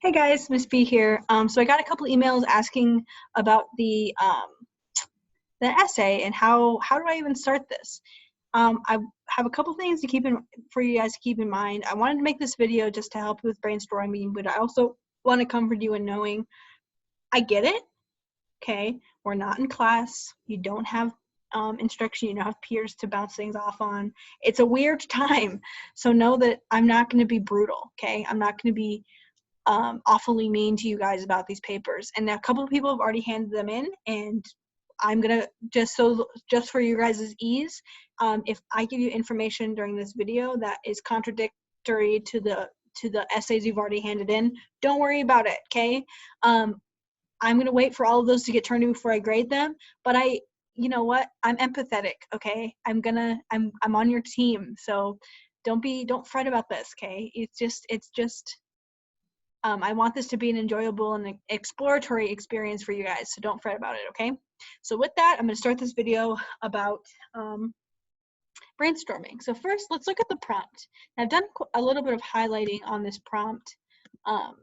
Hey guys, Miss B here. So I got a couple emails asking about the essay and how do I even start this? I have a couple things to for you guys to keep in mind. I wanted to make this video just to help you with brainstorming, but I also want to comfort you in knowing I get it. Okay, we're not in class. You don't have instruction. You don't have peers to bounce things off on. It's a weird time, so know that I'm not going to be brutal. Okay, I'm not going to be awfully mean to you guys about these papers, and a couple of people have already handed them in, and I'm gonna just for you guys' ease, if I give you information during this video that is contradictory to the essays you've already handed in, don't worry about it. Okay, I'm gonna wait for all of those to get turned in before I grade them, but you know what, I'm empathetic. Okay, I'm on your team, so don't fret about this. Okay, it's just I want this to be an enjoyable and exploratory experience for you guys, so don't fret about it, okay? So with that, I'm going to start this video about brainstorming. So first, let's look at the prompt. Now, I've done a little bit of highlighting on this prompt. Let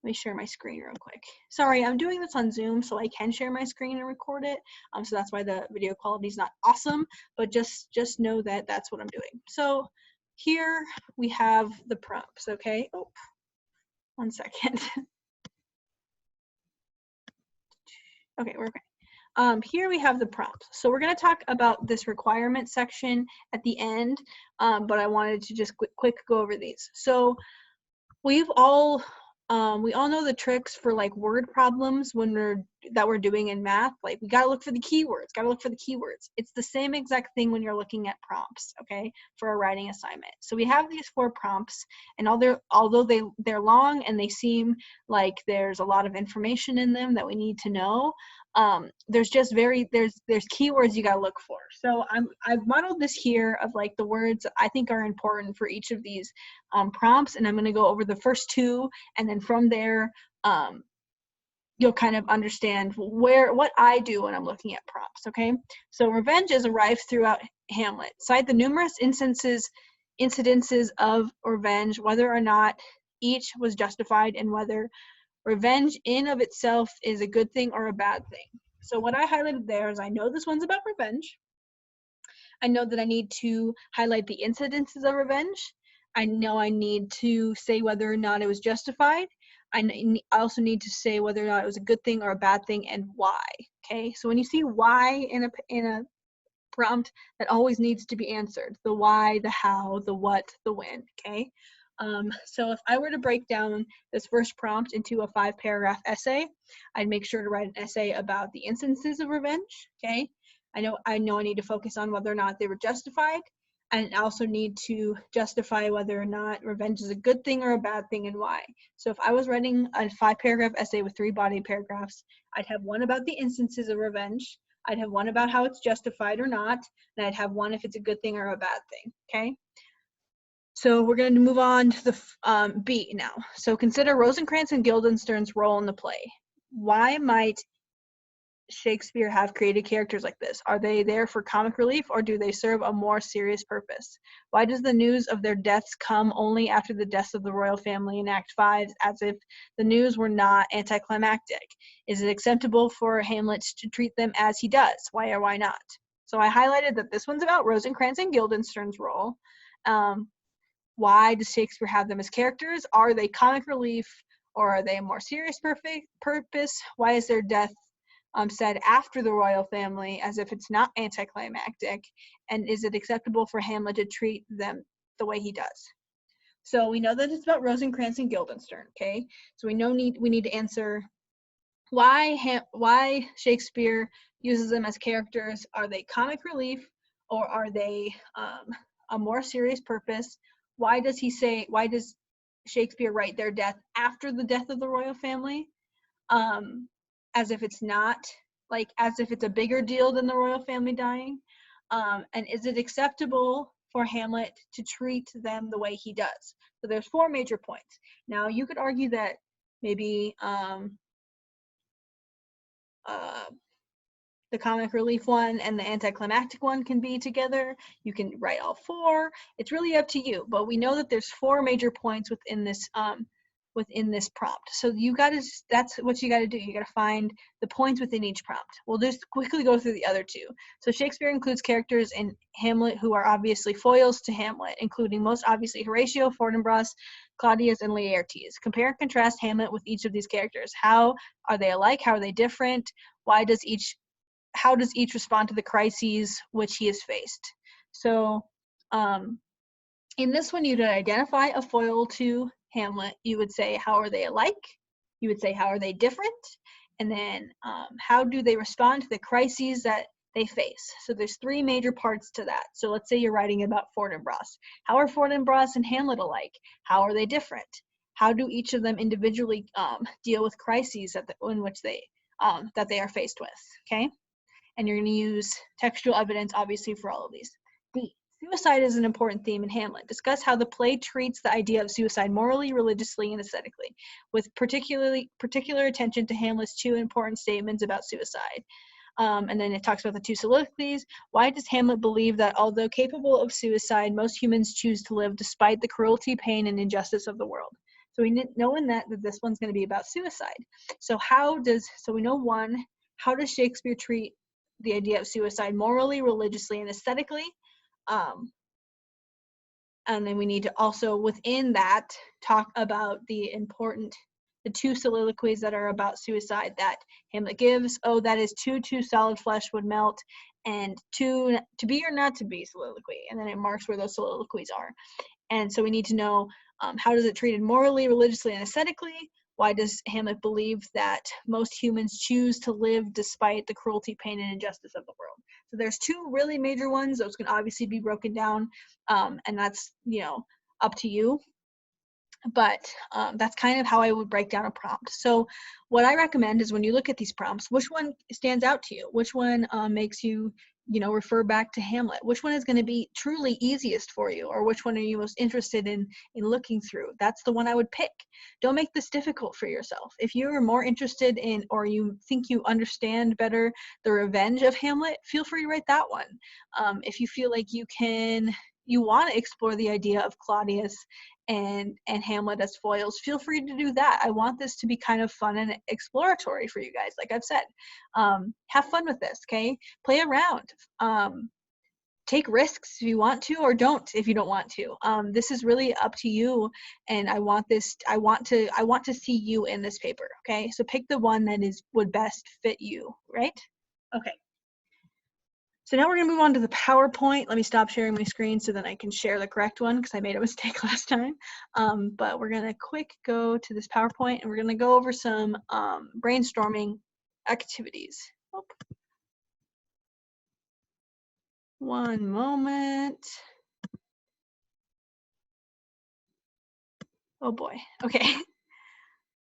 me share my screen real quick. Sorry, I'm doing this on Zoom, so I can share my screen and record it. So that's why the video quality is not awesome, but just know that that's what I'm doing. So here we have the prompts, okay? Oh. 1 second. Okay, we're okay. Here we have the prompts. So we're going to talk about this requirement section at the end, but I wanted to just quick go over these. So we all know the tricks for like word problems that we're doing in math. Like we gotta look for the keywords. It's the same exact thing when you're looking at prompts, okay, for a writing assignment. So we have these 4 prompts, and although they're long and they seem like there's a lot of information in them that we need to know, there's keywords you gotta look for. So I've modeled this here of like the words I think are important for each of these prompts, and I'm going to go over the first 2, and then from there you'll kind of understand what I do when I'm looking at prompts. Okay, so revenge is arrived throughout Hamlet. Cite the numerous incidences of revenge, whether or not each was justified, and whether revenge in of itself is a good thing or a bad thing. So what I highlighted there is I know this one's about revenge. I know that I need to highlight the incidences of revenge. I know I need to say whether or not it was justified. I also need to say whether or not it was a good thing or a bad thing and why. Okay, so when you see why in a prompt, that always needs to be answered. The why, the how, the what, the when. Okay, so if I were to break down this first prompt into a 5-paragraph essay, I'd make sure to write an essay about the instances of revenge. Okay, I know I need to focus on whether or not they were justified, and I also need to justify whether or not revenge is a good thing or a bad thing and why. So if I was writing a 5-paragraph essay with 3 body paragraphs, I'd have one about the instances of revenge, I'd have one about how it's justified or not, and I'd have one if it's a good thing or a bad thing. Okay, so we're going to move on to the B now. So consider Rosencrantz and Guildenstern's role in the play. Why might Shakespeare have created characters like this? Are they there for comic relief, or do they serve a more serious purpose? Why does the news of their deaths come only after the deaths of the royal family in Act 5, as if the news were not anticlimactic? Is it acceptable for Hamlet to treat them as he does? Why or why not? So I highlighted that this one's about Rosencrantz and Guildenstern's role. Why does Shakespeare have them as characters? Are they comic relief, or are they a more serious purpose? Why is their death said after the royal family, as if it's not anticlimactic? And is it acceptable for Hamlet to treat them the way he does? So we know that it's about Rosencrantz and Guildenstern. Okay, so we need to answer why Shakespeare uses them as characters. Are they comic relief, or are they a more serious purpose? Why does Shakespeare write their death after the death of the royal family? As if it's not, like, as if it's a bigger deal than the royal family dying? And is it acceptable for Hamlet to treat them the way he does? So there's 4 major points. Now you could argue that maybe the comic relief one and the anticlimactic one can be together. You can write all 4. It's really up to you, but we know that there's 4 major points within this within this prompt. So you got to, that's what you got to do. You got to find the points within each prompt. We'll just quickly go through the other two. So Shakespeare includes characters in Hamlet who are obviously foils to Hamlet, including most obviously Horatio, Fortinbras, Claudius, and Laertes. Compare and contrast Hamlet with each of these characters. How are they alike? How are they different? How does each respond to the crises which he has faced? So in this one, you'd identify a foil to Hamlet. You would say, how are they alike? You would say, how are they different? And then how do they respond to the crises that they face? So there's three major parts to that. So let's say you're writing about Fortinbras. How are Fortinbras and Hamlet alike? How are they different? How do each of them individually deal with crises that they are faced with, okay? And you're going to use textual evidence, obviously, for all of these. D, suicide is an important theme in Hamlet. Discuss how the play treats the idea of suicide morally, religiously, and aesthetically, with particular attention to Hamlet's two important statements about suicide. And then it talks about the two soliloquies. Why does Hamlet believe that although capable of suicide, most humans choose to live despite the cruelty, pain, and injustice of the world? So we know in that this one's going to be about suicide. So we know one, how does Shakespeare treat the idea of suicide morally, religiously, and aesthetically? And then we need to also, within that, talk about the two soliloquies that are about suicide that Hamlet gives. Oh, that is too solid flesh would melt, and to be or not to be soliloquy. And then it marks where those soliloquies are. And so we need to know, how does it treat it morally, religiously, and aesthetically? Why does Hamlet believe that most humans choose to live despite the cruelty, pain, and injustice of the world? So there's two really major ones. Those can obviously be broken down, and that's, up to you. But that's kind of how I would break down a prompt. So what I recommend is when you look at these prompts, which one stands out to you? Which one makes you, refer back to Hamlet? Which one is going to be truly easiest for you? Or which one are you most interested in looking through? That's the one I would pick. Don't make this difficult for yourself. If you are more interested in, or you think you understand better the revenge of Hamlet, feel free to write that one. If you feel like you want to explore the idea of Claudius and Hamlet as foils, feel free to do that. I want this to be kind of fun and exploratory for you guys, like I've said. Have fun with this, okay? Play around. Take risks if you want to, or don't if you don't want to. This is really up to you, and I want to see you in this paper, okay? So pick the one that would best fit you, right? Okay. So now we're going to move on to the PowerPoint. Let me stop sharing my screen so then I can share the correct one, because I made a mistake last time. But we're going to go to this PowerPoint, and we're going to go over some brainstorming activities. Oh. One moment. Oh boy. Okay.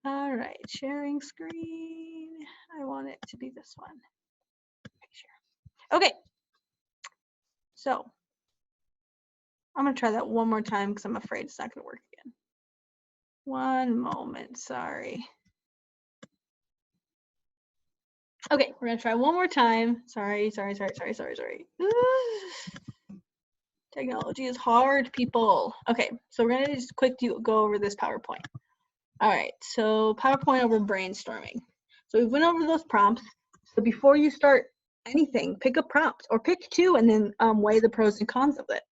All right. Sharing screen. I want it to be this one. Okay. So I'm going to try that one more time because I'm afraid it's not going to work again. One moment, sorry. Okay, we're going to try one more time. Sorry. Technology is hard, people. Okay, so we're going to just quickly go over this PowerPoint. All right, so PowerPoint over brainstorming. So we went over those prompts. So before you start anything, pick a prompt or pick two and then weigh the pros and cons of it.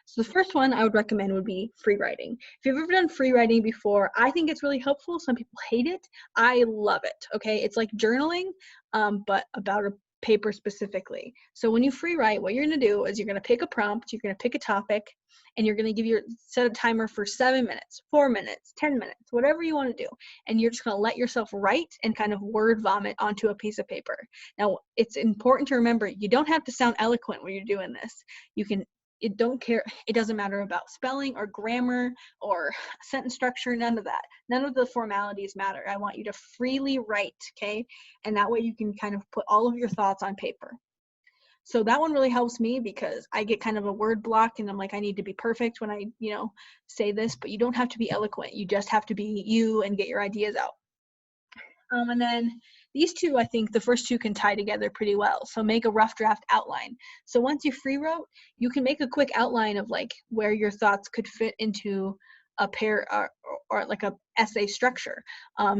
So the first one I would recommend would be free writing. If you've ever done free writing before, I think it's really helpful. Some people hate it. I love it, okay? It's like journaling, but about a paper specifically. So when you free write, what you're gonna do is you're gonna pick a prompt, you're gonna pick a topic, and you're gonna set a timer for 7 minutes, 4 minutes, 10 minutes, whatever you wanna do. And you're just gonna let yourself write and kind of word vomit onto a piece of paper. Now, it's important to remember, you don't have to sound eloquent when you're doing this. It doesn't matter about spelling or grammar or sentence structure, none of that. None of the formalities matter. I want you to freely write, okay? And that way you can kind of put all of your thoughts on paper. So that one really helps me because I get kind of a word block and I'm like, I need to be perfect when I, say this, but you don't have to be eloquent. You just have to be you and get your ideas out. And then these two, I think the first two can tie together pretty well. So make a rough draft outline. So once you free wrote, you can make a quick outline of like where your thoughts could fit into or like a essay structure.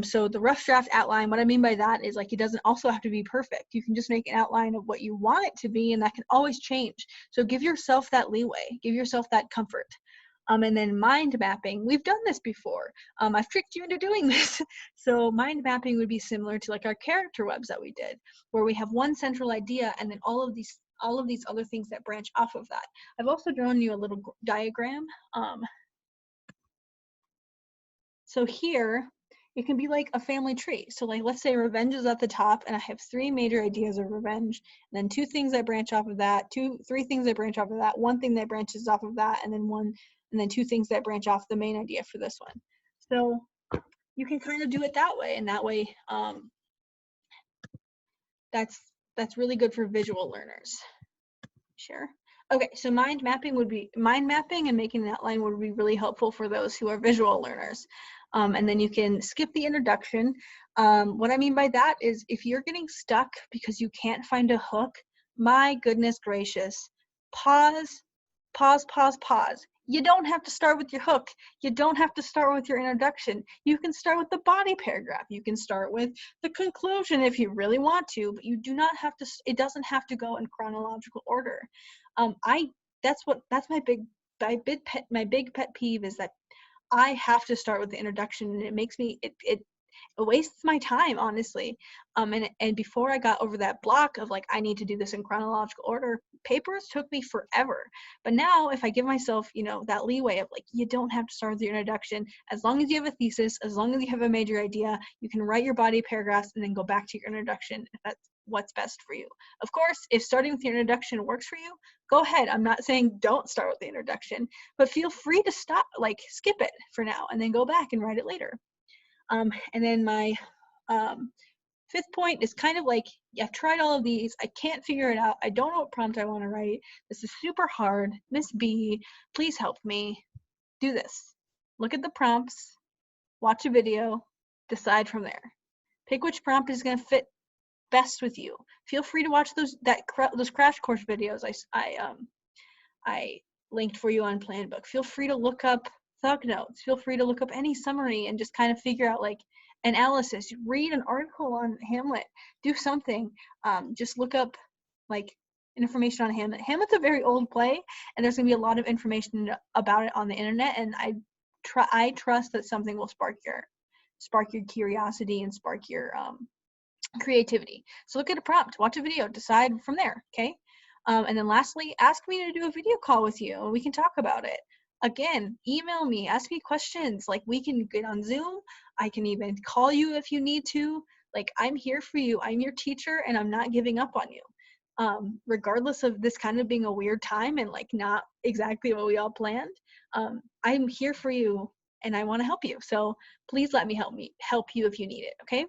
So the rough draft outline, what I mean by that is like it doesn't also have to be perfect. You can just make an outline of what you want it to be, and that can always change. So give yourself that leeway, give yourself that comfort. And then mind mapping, we've done this before. I've tricked you into doing this. So mind mapping would be similar to like our character webs that we did, where we have one central idea and then all of these other things that branch off of that. I've also drawn you a little diagram. So here, it can be like a family tree. So like, let's say revenge is at the top, and I have 3 major ideas of revenge, and then 2 things that branch off of that, 3 things that branch off of that, 1 thing that branches off of that, and then 2 things that branch off the main idea for this one. So you can kind of do it that way, and that way, that's really good for visual learners. Sure. Okay, so mind mapping and making an outline would be really helpful for those who are visual learners. And then you can skip the introduction. What I mean by that is if you're getting stuck because you can't find a hook, my goodness gracious, pause. You don't have to start with your hook. You don't have to start with your introduction. You can start with the body paragraph. You can start with the conclusion if you really want to, but you do not have to, it doesn't have to go in chronological order. That's my big pet peeve is that I have to start with the introduction, and it makes me, it wastes my time, honestly. And before I got over that block of like, I need to do this in chronological order, papers took me forever. But now if I give myself, that leeway of like, you don't have to start with your introduction. As long as you have a thesis, as long as you have a major idea, you can write your body paragraphs and then go back to your introduction if that's what's best for you. Of course, if starting with your introduction works for you, go ahead. I'm not saying don't start with the introduction, but feel free to skip it for now and then go back and write it later. And then my 5th point is kind of like, I've tried all of these. I can't figure it out. I don't know what prompt I want to write. This is super hard. Miss B, please help me. Do this. Look at the prompts, watch a video, decide from there. Pick which prompt is going to fit best with you. Feel free to watch those crash course videos I linked for you on PLANBOOK. Feel free to look up thug notes. Feel free to look up any summary and just kind of figure out like analysis. Read an article on Hamlet. Do something. Just look up like information on Hamlet. Hamlet's a very old play, and there's gonna be a lot of information about it on the internet. And I trust that something will spark your curiosity and spark your creativity. So look at a prompt, watch a video, decide from there. Okay. And then lastly, ask me to do a video call with you and we can talk about it. Again, email me, ask me questions. Like we can get on Zoom. I can even call you if you need to. Like I'm here for you. I'm your teacher and I'm not giving up on you. Regardless of this kind of being a weird time and like not exactly what we all planned, I'm here for you and I want to help you. So please let me help you if you need it. Okay.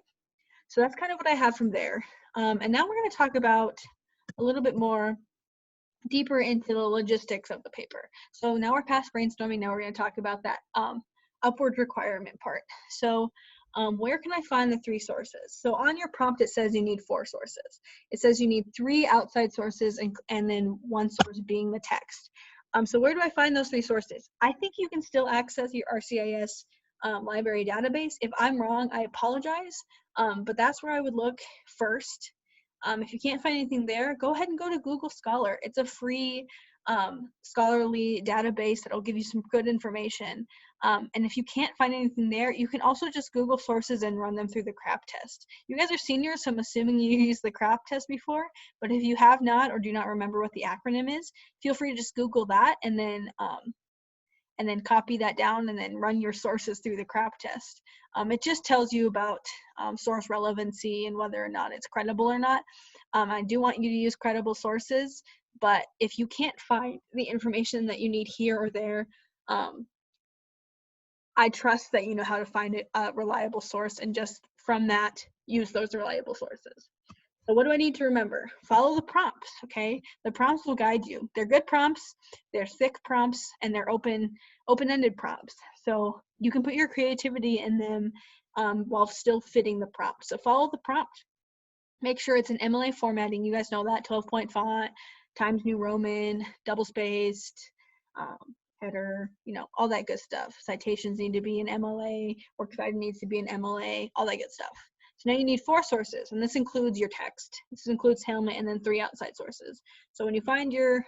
So that's kind of what I have from there. And now we're going to talk about a little bit more deeper into the logistics of the paper. So now we're past brainstorming. Now we're going to talk about that upward requirement part. So where can I find the 3 sources? So on your prompt, it says you need 4 sources. It says you need 3 outside sources and then 1 source being the text. So where do I find those 3 sources? I think you can still access your ArcGIS library database. If I'm wrong, I apologize, but that's where I would look first. If you can't find anything there, go ahead and go to Google Scholar. It's a free scholarly database that will give you some good information. And if you can't find anything there, you can also just Google sources and run them through the CRAP test. You guys are seniors, so I'm assuming you used the CRAP test before, but if you have not or do not remember what the acronym is, feel free to just Google that and then copy that down and then run your sources through the CRAP test. It just tells you about source relevancy and whether or not it's credible or not. I do want you to use credible sources, but if you can't find the information that you need here or there, I trust that you know how to find a reliable source and just from that, use those reliable sources. So what do I need to remember? Follow the prompts, okay? The prompts will guide you. They're good prompts, they're thick prompts, and they're open-ended prompts. So you can put your creativity in them while still fitting the prompt. So follow the prompt. Make sure it's an MLA formatting. You guys know that, 12-point font, Times New Roman, double-spaced, header, you know, all that good stuff. Citations need to be in MLA, works cited needs to be in MLA, all that good stuff. So now you need 4 sources, and this includes your text. This includes Helmet and then 3 outside sources. So when you find your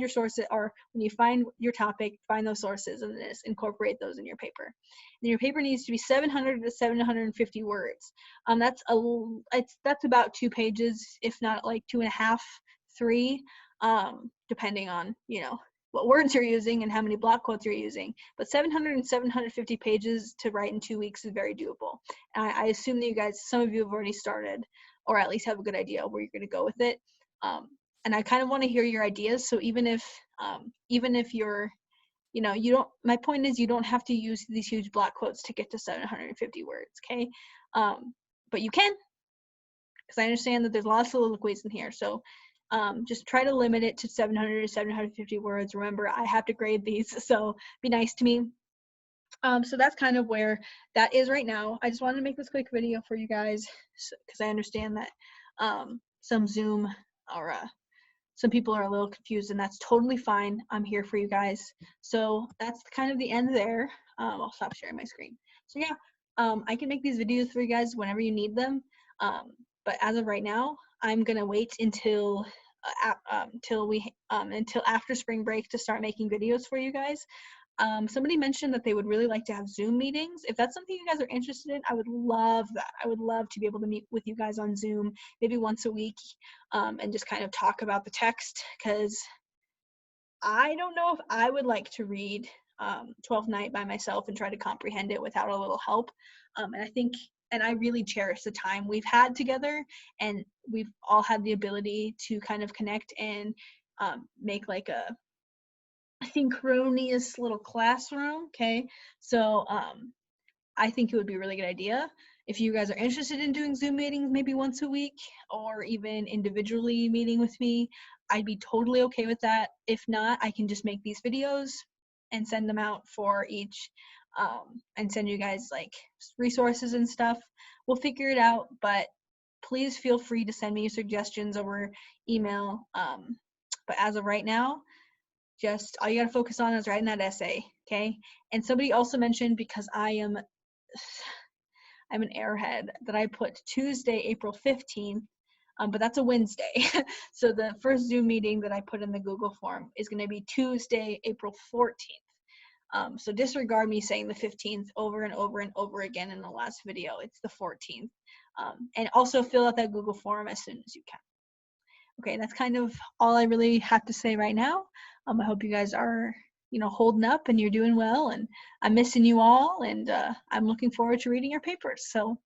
sources, or when you find your topic, find those sources and then just incorporate those in your paper. And your paper needs to be 700 to 750 words. That's about 2 pages, if not like 2.5, 3, depending on, you know, what words you're using and how many block quotes you're using. But 700 and 750 pages to write in 2 weeks is very doable. And I assume that you guys, some of you have already started, or at least have a good idea of where you're going to go with it. And I kind of want to hear your ideas. So even if you're, you know, you don't, my point is you don't have to use these huge block quotes to get to 750 words, okay? But you can, because I understand that there's a lot of soliloquies in here. So just try to limit it to 700 to 750 words. Remember, I have to grade these, so be nice to me. So that's kind of where that is right now. I just wanted to make this quick video for you guys because I understand that some Zoom or some people are a little confused, and that's totally fine. I'm here for you guys. So that's kind of the end there. I'll stop sharing my screen. So yeah, I can make these videos for you guys whenever you need them. But as of right now, I'm gonna wait until after spring break to start making videos for you guys. Somebody mentioned that they would really like to have Zoom meetings. If that's something you guys are interested in, I would love that. I would love to be able to meet with you guys on Zoom, maybe once a week, and just kind of talk about the text, because I don't know if I would like to read 12th Night by myself and try to comprehend it without a little help. And I really cherish the time we've had together, and we've all had the ability to kind of connect and make like a synchronous little classroom, okay? So I think it would be a really good idea. If you guys are interested in doing Zoom meetings maybe once a week, or even individually meeting with me, I'd be totally okay with that. If not, I can just make these videos and send them out for each, and send you guys like resources and stuff. We'll figure it out, but please feel free to send me your suggestions over email. But as of right now, just all you gotta focus on is writing that essay, okay? And somebody also mentioned, because I'm an airhead, that I put Tuesday, April 15th, but that's a Wednesday. So the first Zoom meeting that I put in the Google form is gonna be Tuesday, April 14th. So disregard me saying the 15th over and over and over again in the last video. It's the 14th. And also fill out that Google form as soon as you can. Okay, that's kind of all I really have to say right now. I hope you guys are, you know, holding up and you're doing well, and I'm missing you all, and I'm looking forward to reading your papers. So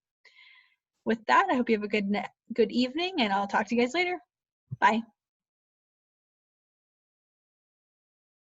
with that, I hope you have a good evening, and I'll talk to you guys later. Bye.